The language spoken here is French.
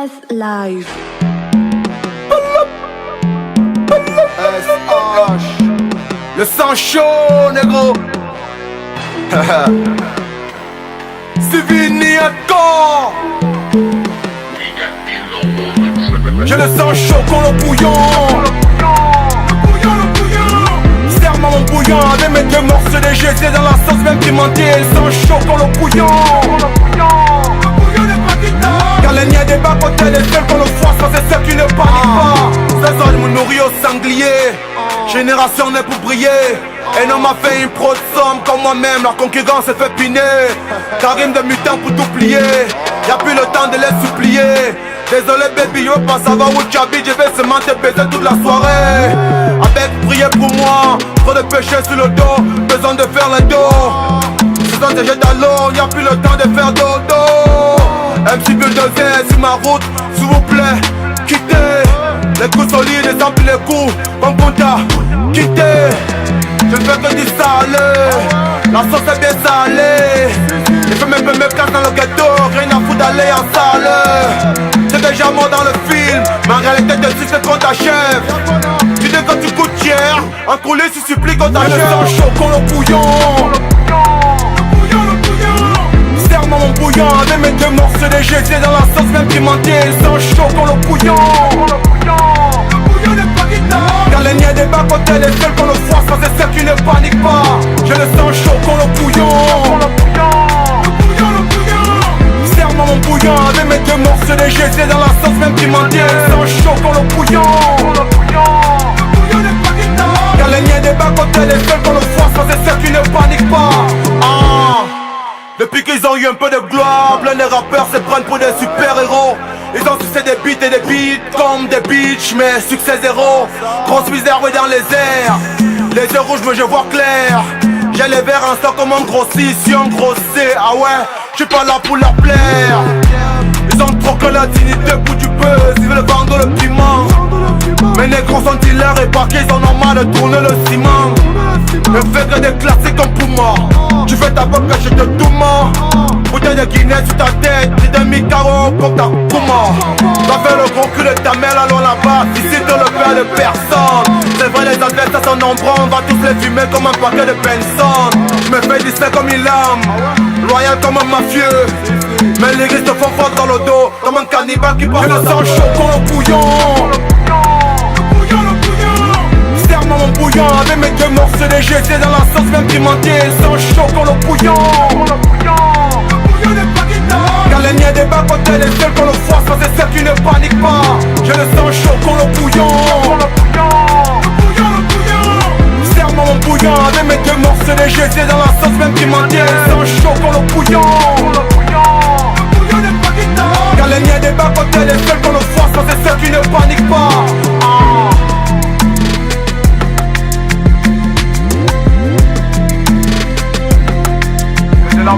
S Live. SH. Le sang chaud, négro. C'est fini encore. J'ai le sang chaud comme le bouillon. Serre-moi mon bouillon. Avec mes deux morceaux de GZ dans la sauce même pimentée. Le sang chaud comme le bouillon. Car les niais des bas côté les seuls qu'on le froisse, c'est ceux qui ne paniquent pas. 16 ans je me nourris au sanglier. Génération n'est pour briller. Et non m'a fait une pro de somme comme moi-même. Leur concurrence s'est fait piner. Karim de mutant pour tout plier. Y'a plus le temps de les supplier. Désolé baby, je veux pas savoir où tu habites. Je vais seulement te baiser toute la soirée. Avec prier pour moi. Trop de péchés sur le dos. Besoin de faire le dos. C'est un déjet à l'eau. Y'a plus le temps de faire dodo. MC Bulldozer sur ma route. S'il vous plaît, quittez. Les coups solides, les amplis, les coups. Bon compta, quittez. Je ne fais que du salé. La sauce est bien salée. Les femmes me placent dans le ghetto. Rien à foutre d'aller en salle. C'est déjà mort dans le film. Ma réalité te dit c'est qu'on t'achève. Tu dis que tu coûtes cher. En coulisses tu supplies qu'on t'achève. Le sang chaud comme le bouillon. Serre-moi mon bouillon. Avec mes deux morceaux de GZ dans la sauce même pimentée. Le sang chaud comme le bouillon. Car les niais des bas côté les seuls qu'on le froisse, c'est ceux qui ne paniquent pas. J'ai le sang chaud comme le bouillon. Serre-moi mon bouillon. Avec mes deux morceaux de GZ dans la sauce même pimentée. Le sang chaud comme le bouillon. Car les niais des bas côté les seuls qu'on le froisse, c'est ceux qui ne paniquent pas. Depuis qu'ils ont eu un peu de gloire, plein de rappeurs se prennent pour des super-héros. Ils ont succès des beats et des beats comme des bitches, mais succès zéro. Grosse misère ouais dans les airs. Les yeux rouges mais je vois clair. J'ai les verres en stock comme un grossi, si on grossit. Ah ouais, j'suis pas là pour leur plaire. Ils ont trop que la dignité pour du buzz. Ils veulent vendre le piment. Mes négros sont dealers et parqués, ils ont normal de tourner le ciment. Ne fais que des classiques comme Puma. Tu fais ta boque que je te touma. Bouteille de Guinness sur ta tête, t'es demi-carreau comme ta Puma. Va faire le gros cul de ta mère, allons là-bas. Ici dans le père de personne. C'est vrai les adversaires sont nombreux, on va tous les fumer comme un paquet de Benson. Je me fais Disney comme une lame, loyal comme un mafieux. Mais les gris te font fondre dans le dos, comme un cannibale qui passe le sang chaud comme le bouillon. Serre-moi mon bouillon, avec mes deux morceaux de GZ dans la sauce même pimentée. Le sang chaud comme le bouillon. Car les niais des bas côté les seuls qu'on le froisse, c'est ceux qui ne paniquent pas. J'ai le sang chaud comme le bouillon. Serre-moi mon bouillon, avec mes deux morceaux de GZ dans la sauce même pimentée. Le sang chaud comme le bouillon. Car les niais des bas côté les seuls qu'on le froisse, c'est ceux qui ne paniquent pas. C'est la